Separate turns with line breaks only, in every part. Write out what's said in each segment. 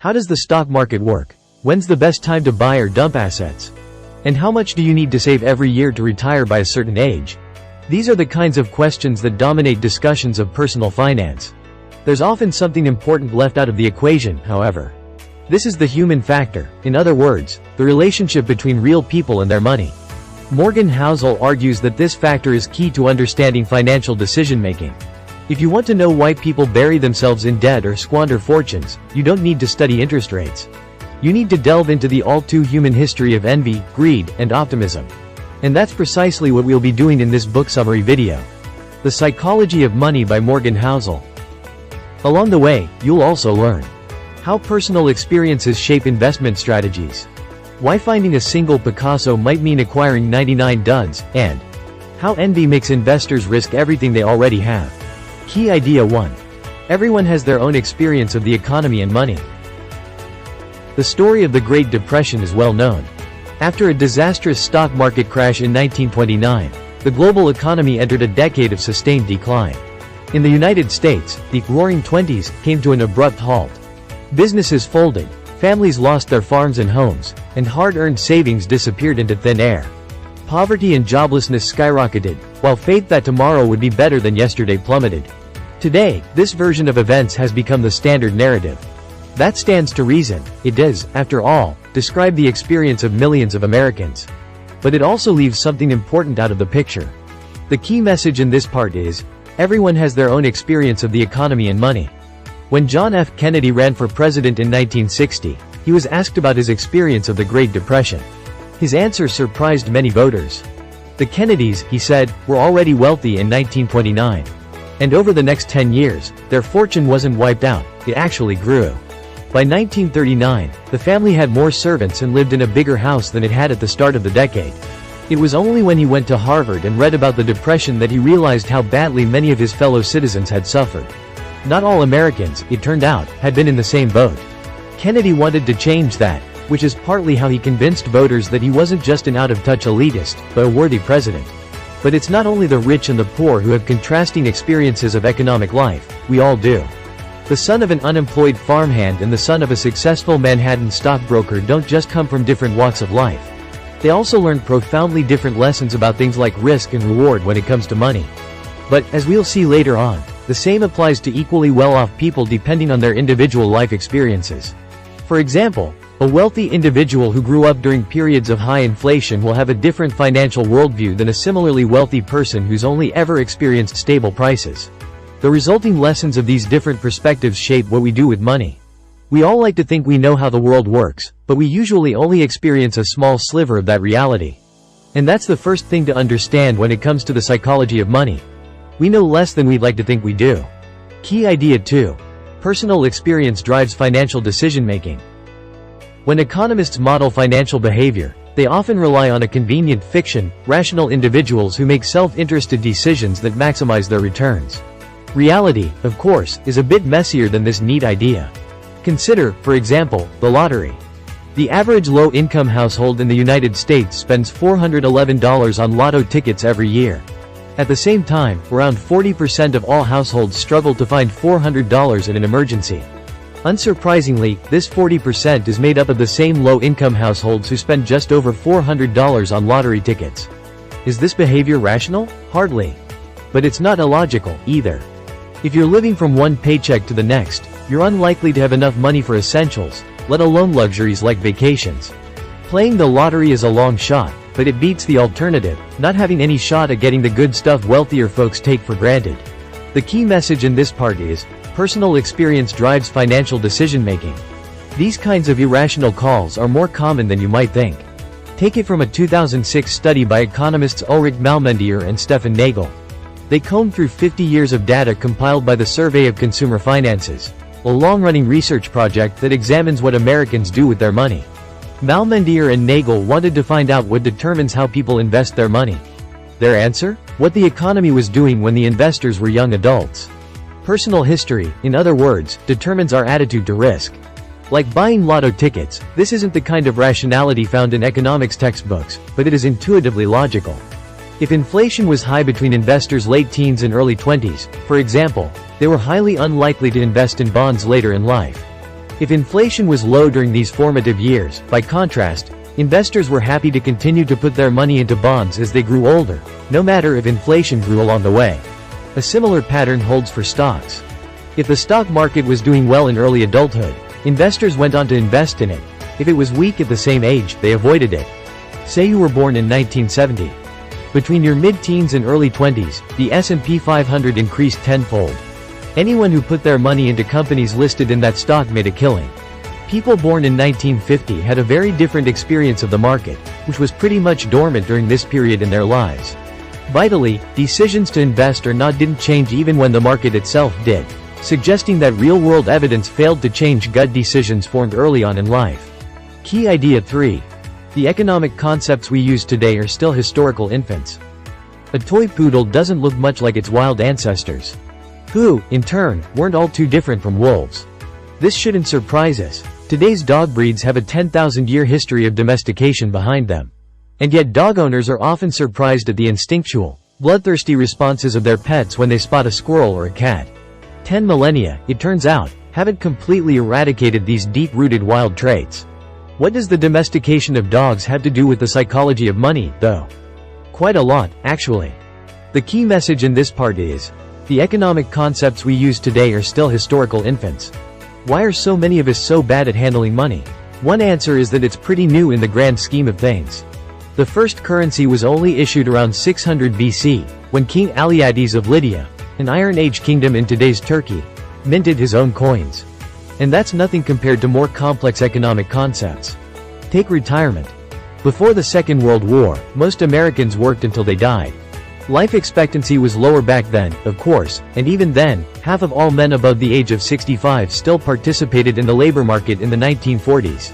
How does the stock market work? When's the best time to buy or dump assets? And how much do you need to save every year to retire by a certain age? These are the kinds of questions that dominate discussions of personal finance. There's often something important left out of the equation, however. This is the human factor, in other words, the relationship between real people and their money. Morgan Housel argues that this factor is key to understanding financial decision-making. If you want to know why people bury themselves in debt or squander fortunes, you don't need to study interest rates. You need to delve into the all-too-human history of envy, greed, and optimism. And that's precisely what we'll be doing in this book summary video. The Psychology of Money by Morgan Housel. Along the way, you'll also learn how personal experiences shape investment strategies, why finding a single Picasso might mean acquiring 99 duds, and how envy makes investors risk everything they already have. Key Idea 1. Everyone has their own experience of the economy and money. The story of the Great Depression is well known. After a disastrous stock market crash in 1929, the global economy entered a decade of sustained decline. In the United States, the Roaring Twenties came to an abrupt halt. Businesses folded, families lost their farms and homes, and hard-earned savings disappeared into thin air. Poverty and joblessness skyrocketed, while faith that tomorrow would be better than yesterday plummeted. Today, this version of events has become the standard narrative. That stands to reason. It does, after all, describe the experience of millions of Americans. But it also leaves something important out of the picture. The key message in this part is, everyone has their own experience of the economy and money. When John F. Kennedy ran for president in 1960, he was asked about his experience of the Great Depression. His answer surprised many voters. The Kennedys, he said, were already wealthy in 1929. And over the next 10 years, their fortune wasn't wiped out, it actually grew. By 1939, the family had more servants and lived in a bigger house than it had at the start of the decade. It was only when he went to Harvard and read about the Depression that he realized how badly many of his fellow citizens had suffered. Not all Americans, it turned out, had been in the same boat. Kennedy wanted to change that, which is partly how he convinced voters that he wasn't just an out-of-touch elitist, but a worthy president. But it's not only the rich and the poor who have contrasting experiences of economic life, we all do. The son of an unemployed farmhand and the son of a successful Manhattan stockbroker don't just come from different walks of life. They also learn profoundly different lessons about things like risk and reward when it comes to money. But, as we'll see later on, the same applies to equally well-off people depending on their individual life experiences. For example, a wealthy individual who grew up during periods of high inflation will have a different financial worldview than a similarly wealthy person who's only ever experienced stable prices. The resulting lessons of these different perspectives shape what we do with money. We all like to think we know how the world works, but we usually only experience a small sliver of that reality. And that's the first thing to understand when it comes to the psychology of money. We know less than we'd like to think we do. Key Idea 2. Personal experience drives financial decision-making. When economists model financial behavior, they often rely on a convenient fiction, rational individuals who make self-interested decisions that maximize their returns. Reality, of course, is a bit messier than this neat idea. Consider, for example, the lottery. The average low-income household in the United States spends $411 on lotto tickets every year. At the same time, around 40% of all households struggle to find $400 in an emergency. Unsurprisingly, this 40% is made up of the same low-income households who spend just over $400 on lottery tickets. Is this behavior rational? Hardly. But it's not illogical, either. If you're living from one paycheck to the next, you're unlikely to have enough money for essentials, let alone luxuries like vacations. Playing the lottery is a long shot, but it beats the alternative, not having any shot at getting the good stuff wealthier folks take for granted. The key message in this part is, personal experience drives financial decision-making. These kinds of irrational calls are more common than you might think. Take it from a 2006 study by economists Ulrich Malmendier and Stefan Nagel. They combed through 50 years of data compiled by the Survey of Consumer Finances, a long-running research project that examines what Americans do with their money. Malmendier and Nagel wanted to find out what determines how people invest their money. Their answer? What the economy was doing when the investors were young adults. Personal history, in other words, determines our attitude to risk. Like buying lotto tickets, this isn't the kind of rationality found in economics textbooks, but it is intuitively logical. If inflation was high between investors' late teens and early 20s, for example, they were highly unlikely to invest in bonds later in life. If inflation was low during these formative years, by contrast, investors were happy to continue to put their money into bonds as they grew older, no matter if inflation grew along the way. A similar pattern holds for stocks. If the stock market was doing well in early adulthood, investors went on to invest in it. If it was weak at the same age, they avoided it. Say you were born in 1970. Between your mid-teens and early 20s, the S&P 500 increased tenfold. Anyone who put their money into companies listed in that stock made a killing. People born in 1950 had a very different experience of the market, which was pretty much dormant during this period in their lives. Vitally, decisions to invest or not didn't change even when the market itself did, suggesting that real-world evidence failed to change gut decisions formed early on in life. Key idea 3. The economic concepts we use today are still historical infants. A toy poodle doesn't look much like its wild ancestors, who, in turn, weren't all too different from wolves. This shouldn't surprise us. Today's dog breeds have a 10,000-year history of domestication behind them. And yet dog owners are often surprised at the instinctual, bloodthirsty responses of their pets when they spot a squirrel or a cat. 10 millennia, it turns out, haven't completely eradicated these deep-rooted wild traits. What does the domestication of dogs have to do with the psychology of money, though? Quite a lot, actually. The key message in this part is, the economic concepts we use today are still historical infants. Why are so many of us so bad at handling money? One answer is that it's pretty new in the grand scheme of things. The first currency was only issued around 600 BC, when King Alyattes of Lydia, an Iron Age kingdom in today's Turkey, minted his own coins. And that's nothing compared to more complex economic concepts. Take retirement. Before the Second World War, most Americans worked until they died. Life expectancy was lower back then, of course, and even then, half of all men above the age of 65 still participated in the labor market in the 1940s.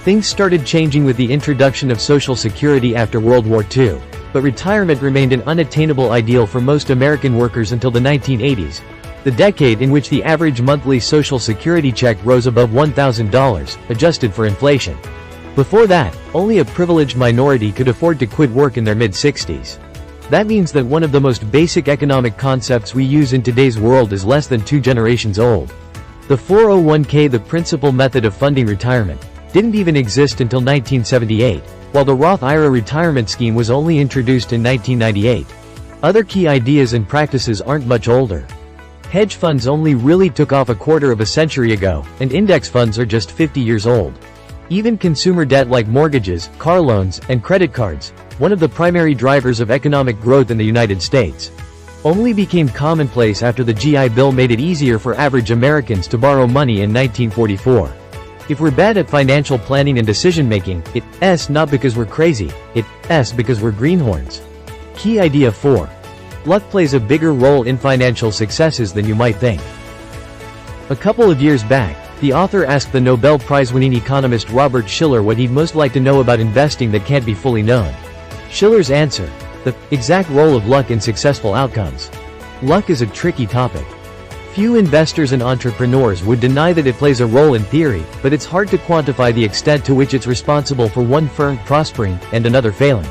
Things started changing with the introduction of Social Security after World War II, but retirement remained an unattainable ideal for most American workers until the 1980s, the decade in which the average monthly Social Security check rose above $1,000, adjusted for inflation. Before that, only a privileged minority could afford to quit work in their mid-60s. That means that one of the most basic economic concepts we use in today's world is less than 2 generations old. The 401k, the principal method of funding retirement, didn't even exist until 1978, while the Roth IRA retirement scheme was only introduced in 1998. Other key ideas and practices aren't much older. Hedge funds only really took off a quarter of a century ago, and index funds are just 50 years old. Even consumer debt like mortgages, car loans, and credit cards, one of the primary drivers of economic growth in the United States, only became commonplace after the GI Bill made it easier for average Americans to borrow money in 1944. If we're bad at financial planning and decision-making, it's not because we're crazy, it's because we're greenhorns. Key idea 4. Luck plays a bigger role in financial successes than you might think. A couple of years back, the author asked the Nobel Prize-winning economist Robert Shiller what he'd most like to know about investing that can't be fully known. Shiller's answer: the exact role of luck in successful outcomes. Luck is a tricky topic. Few investors and entrepreneurs would deny that it plays a role in theory, but it's hard to quantify the extent to which it's responsible for one firm prospering and another failing.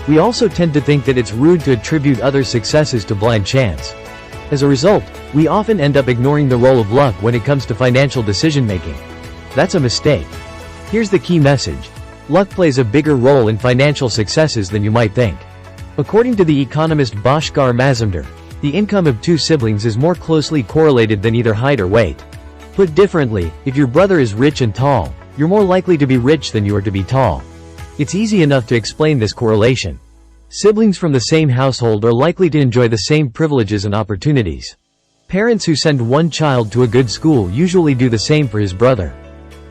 We also tend to think that it's rude to attribute others' successes to blind chance. As a result, we often end up ignoring the role of luck when it comes to financial decision-making. That's a mistake. Here's the key message. Luck plays a bigger role in financial successes than you might think. According to the economist Bhaskar Mazumdar, the income of 2 siblings is more closely correlated than either height or weight. Put differently, if your brother is rich and tall, you're more likely to be rich than you are to be tall. It's easy enough to explain this correlation. Siblings from the same household are likely to enjoy the same privileges and opportunities. Parents who send one child to a good school usually do the same for his brother.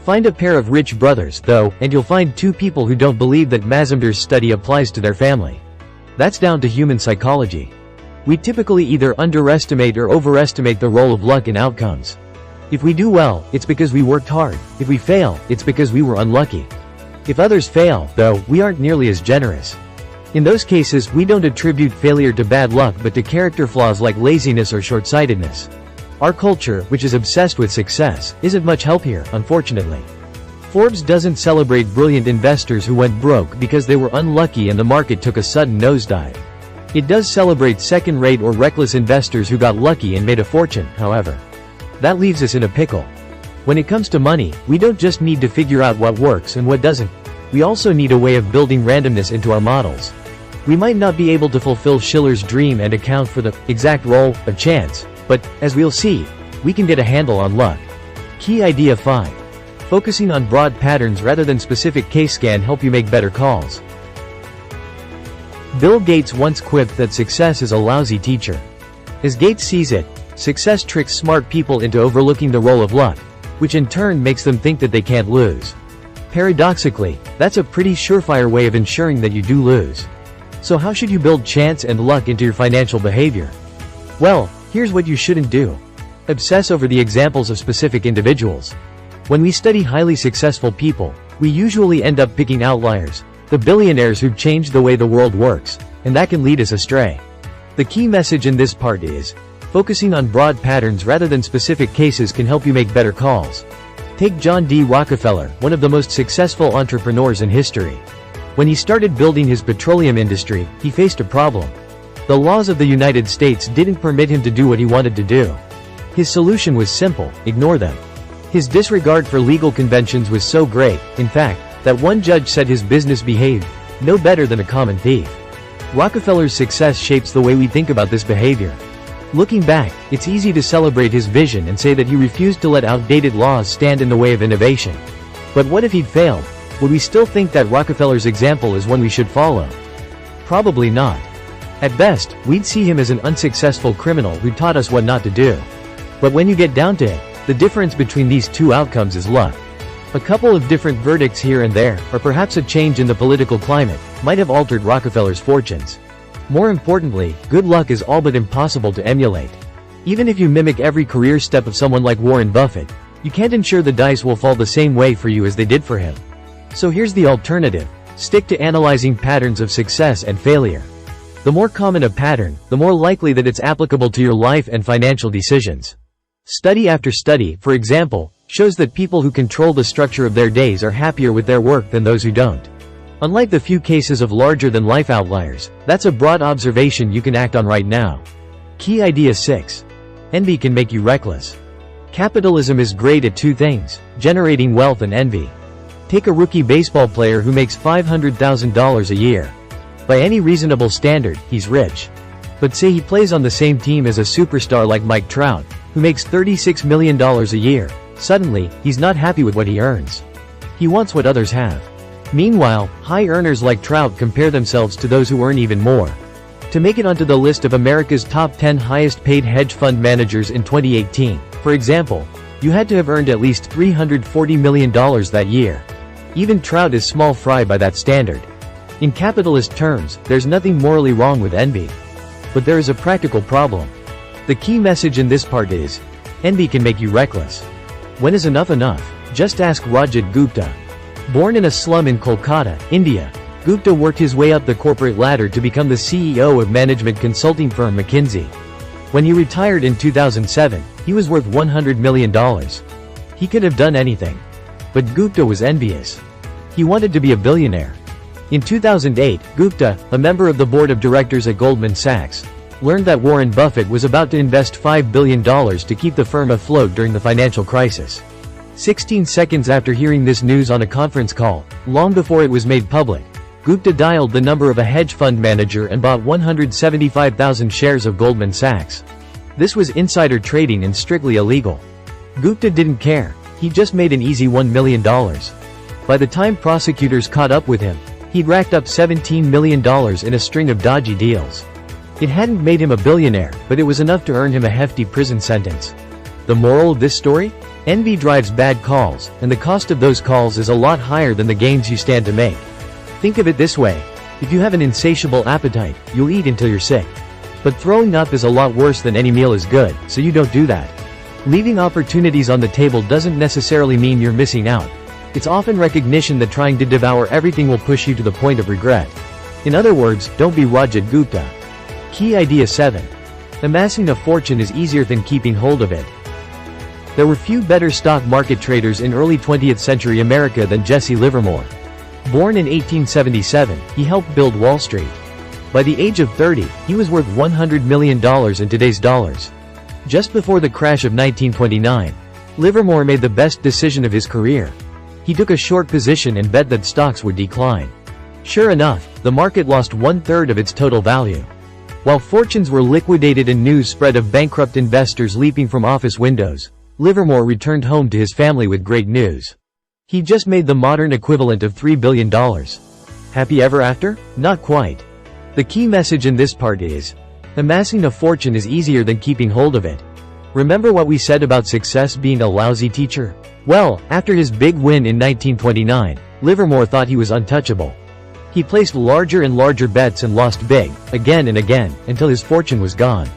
Find a pair of rich brothers, though, and you'll find 2 people who don't believe that Mazumdar's study applies to their family. That's down to human psychology. We typically either underestimate or overestimate the role of luck in outcomes. If we do well, it's because we worked hard. If we fail, it's because we were unlucky. If others fail, though, we aren't nearly as generous. In those cases, we don't attribute failure to bad luck but to character flaws like laziness or short-sightedness. Our culture, which is obsessed with success, isn't much help here, unfortunately. Forbes doesn't celebrate brilliant investors who went broke because they were unlucky and the market took a sudden nosedive. It does celebrate second-rate or reckless investors who got lucky and made a fortune, however. That leaves us in a pickle. When it comes to money, we don't just need to figure out what works and what doesn't. We also need a way of building randomness into our models. We might not be able to fulfill Schiller's dream and account for the exact role of chance, but, as we'll see, we can get a handle on luck. Key idea 5. Focusing on broad patterns rather than specific case can help you make better calls. Bill Gates once quipped that success is a lousy teacher. As Gates sees it, success tricks smart people into overlooking the role of luck, which in turn makes them think that they can't lose. Paradoxically, that's a pretty surefire way of ensuring that you do lose. So how should you build chance and luck into your financial behavior? Well, here's what you shouldn't do. Obsess over the examples of specific individuals. When we study highly successful people, we usually end up picking outliers, the billionaires who've changed the way the world works, and that can lead us astray. The key message in this part is, focusing on broad patterns rather than specific cases can help you make better calls. Take John D. Rockefeller, one of the most successful entrepreneurs in history. When he started building his petroleum industry, he faced a problem. The laws of the United States didn't permit him to do what he wanted to do. His solution was simple: ignore them. His disregard for legal conventions was so great, in fact, that one judge said his business behaved no better than a common thief. Rockefeller's success shapes the way we think about this behavior. Looking back, it's easy to celebrate his vision and say that he refused to let outdated laws stand in the way of innovation. But what if he'd failed? Would we still think that Rockefeller's example is one we should follow? Probably not. At best, we'd see him as an unsuccessful criminal who taught us what not to do. But when you get down to it, the difference between these two outcomes is luck. A couple of different verdicts here and there, or perhaps a change in the political climate, might have altered Rockefeller's fortunes. More importantly, good luck is all but impossible to emulate. Even if you mimic every career step of someone like Warren Buffett, you can't ensure the dice will fall the same way for you as they did for him. So here's the alternative: stick to analyzing patterns of success and failure. The more common a pattern, the more likely that it's applicable to your life and financial decisions. Study after study, for example, shows that people who control the structure of their days are happier with their work than those who don't. Unlike the few cases of larger-than-life outliers, that's a broad observation you can act on right now. Key idea 6. Envy can make you reckless. Capitalism is great at two things: generating wealth and envy. Take a rookie baseball player who makes $500,000 a year. By any reasonable standard, he's rich. But say he plays on the same team as a superstar like Mike Trout, who makes $36 million a year. Suddenly, he's not happy with what he earns. He wants what others have. Meanwhile, high earners like Trout compare themselves to those who earn even more. To make it onto the list of America's top 10 highest-paid hedge fund managers in 2018, for example, you had to have earned at least $340 million that year. Even Trout is small fry by that standard. In capitalist terms, there's nothing morally wrong with envy. But there is a practical problem. The key message in this part is, envy can make you reckless. When is enough enough? Just ask Rajat Gupta. Born in a slum in Kolkata, India, Gupta worked his way up the corporate ladder to become the CEO of management consulting firm McKinsey. When he retired in 2007, he was worth $100 million. He could have done anything. But Gupta was envious. He wanted to be a billionaire. In 2008, Gupta, a member of the board of directors at Goldman Sachs, learned that Warren Buffett was about to invest $5 billion to keep the firm afloat during the financial crisis. 16 seconds after hearing this news on a conference call, long before it was made public, Gupta dialed the number of a hedge fund manager and bought 175,000 shares of Goldman Sachs. This was insider trading and strictly illegal. Gupta didn't care. He just made an easy $1 million. By the time prosecutors caught up with him, he'd racked up $17 million in a string of dodgy deals. It hadn't made him a billionaire, but it was enough to earn him a hefty prison sentence. The moral of this story? Envy drives bad calls, and the cost of those calls is a lot higher than the gains you stand to make. Think of it this way: if you have an insatiable appetite, you'll eat until you're sick. But throwing up is a lot worse than any meal is good, so you don't do that. Leaving opportunities on the table doesn't necessarily mean you're missing out. It's often recognition that trying to devour everything will push you to the point of regret. In other words, don't be Rajat Gupta. Key idea 7. Amassing a fortune is easier than keeping hold of it. There were few better stock market traders in early 20th century America than Jesse Livermore. Born in 1877, he helped build Wall Street. By the age of 30, he was worth $100 million in today's dollars. Just before the crash of 1929, Livermore made the best decision of his career. He took a short position and bet that stocks would decline. Sure enough, the market lost 1/3 of its total value. While fortunes were liquidated and news spread of bankrupt investors leaping from office windows, Livermore returned home to his family with great news. He just made the modern equivalent of $3 billion. Happy ever after? Not quite. The key message in this part is, amassing a fortune is easier than keeping hold of it. Remember what we said about success being a lousy teacher? Well, after his big win in 1929, Livermore thought he was untouchable. He placed larger and larger bets and lost big, again and again, until his fortune was gone.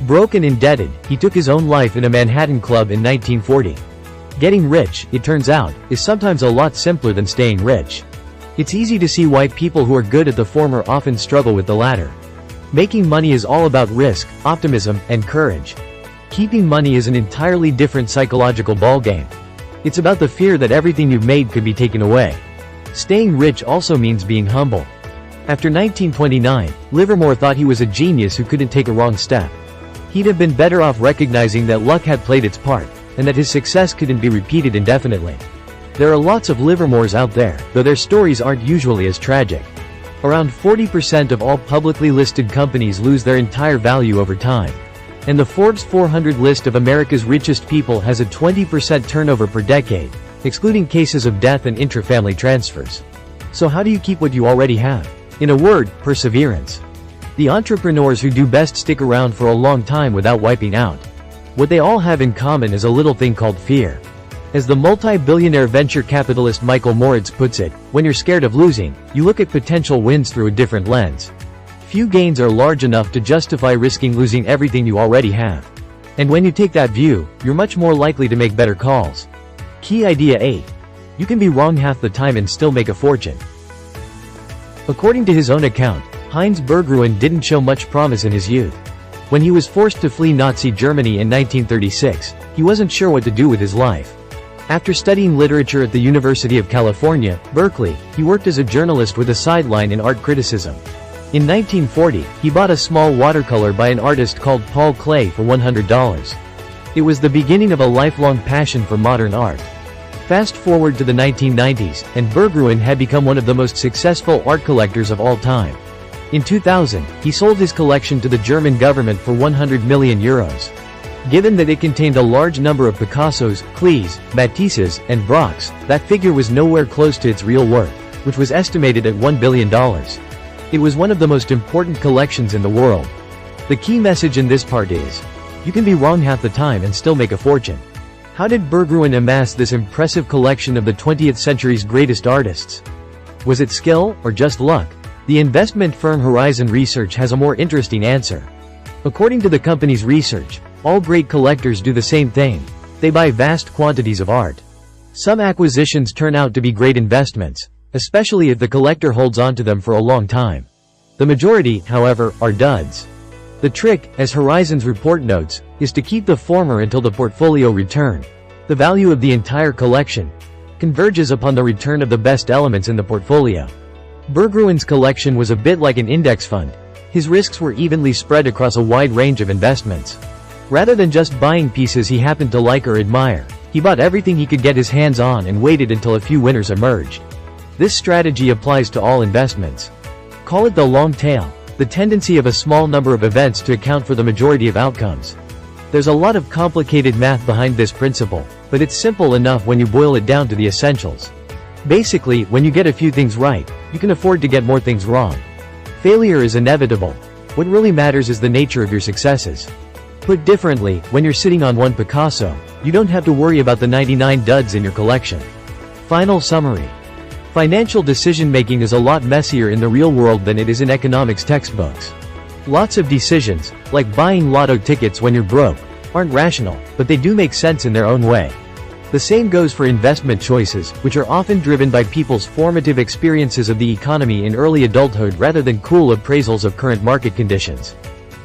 Broke and indebted, he took his own life in a Manhattan club in 1940. Getting rich, it turns out, is sometimes a lot simpler than staying rich. It's easy to see why people who are good at the former often struggle with the latter. Making money is all about risk, optimism, and courage. Keeping money is an entirely different psychological ballgame. It's about the fear that everything you've made could be taken away. Staying rich also means being humble. After 1929, Livermore thought he was a genius who couldn't take a wrong step. He'd have been better off recognizing that luck had played its part, and that his success couldn't be repeated indefinitely. There are lots of Livermores out there, though their stories aren't usually as tragic. Around 40% of all publicly listed companies lose their entire value over time. And the Forbes 400 list of America's richest people has a 20% turnover per decade, excluding cases of death and intra-family transfers. So how do you keep what you already have? In a word, perseverance. The entrepreneurs who do best stick around for a long time without wiping out. What they all have in common is a little thing called fear. As the multi-billionaire venture capitalist Michael Moritz puts it, when you're scared of losing, you look at potential wins through a different lens. Few gains are large enough to justify risking losing everything you already have. And when you take that view, you're much more likely to make better calls. Key idea 8. You can be wrong half the time and still make a fortune. According to his own account, Heinz Berggruen didn't show much promise in his youth. When he was forced to flee Nazi Germany in 1936, he wasn't sure what to do with his life. After studying literature at the University of California, Berkeley, he worked as a journalist with a sideline in art criticism. In 1940, he bought a small watercolor by an artist called Paul Klee for $100. It was the beginning of a lifelong passion for modern art. Fast forward to the 1990s, and Berggruen had become one of the most successful art collectors of all time. In 2000, he sold his collection to the German government for 100 million euros. Given that it contained a large number of Picassos, Klees, Matisses, and Braques, that figure was nowhere close to its real worth, which was estimated at $1 billion. It was one of the most important collections in the world. The key message in this part is, you can be wrong half the time and still make a fortune. How did Berggruen amass this impressive collection of the 20th century's greatest artists? Was it skill, or just luck? The investment firm Horizon Research has a more interesting answer. According to the company's research, all great collectors do the same thing. They buy vast quantities of art. Some acquisitions turn out to be great investments, especially if the collector holds on to them for a long time. The majority, however, are duds. The trick, as Horizon's report notes, is to keep the former until the portfolio return. The value of the entire collection converges upon the return of the best elements in the portfolio. Berggruen's collection was a bit like an index fund. His risks were evenly spread across a wide range of investments. Rather than just buying pieces he happened to like or admire, he bought everything he could get his hands on and waited until a few winners emerged. This strategy applies to all investments. Call it the long tail, the tendency of a small number of events to account for the majority of outcomes. There's a lot of complicated math behind this principle, but it's simple enough when you boil it down to the essentials. Basically, when you get a few things right, you can afford to get more things wrong. Failure is inevitable. What really matters is the nature of your successes. Put differently, when you're sitting on one Picasso, you don't have to worry about the 99 duds in your collection. Final summary. Financial decision-making is a lot messier in the real world than it is in economics textbooks. Lots of decisions, like buying lotto tickets when you're broke, aren't rational, but they do make sense in their own way. The same goes for investment choices, which are often driven by people's formative experiences of the economy in early adulthood rather than cool appraisals of current market conditions.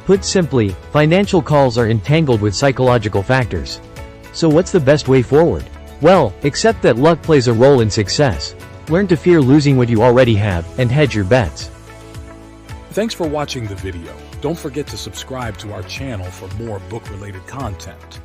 Put simply, financial calls are entangled with psychological factors. So what's the best way forward? Well, accept that luck plays a role in success. Learn to fear losing what you already have, and hedge your bets.
Thanks for watching the video. Don't forget to subscribe to our channel for more book-related content.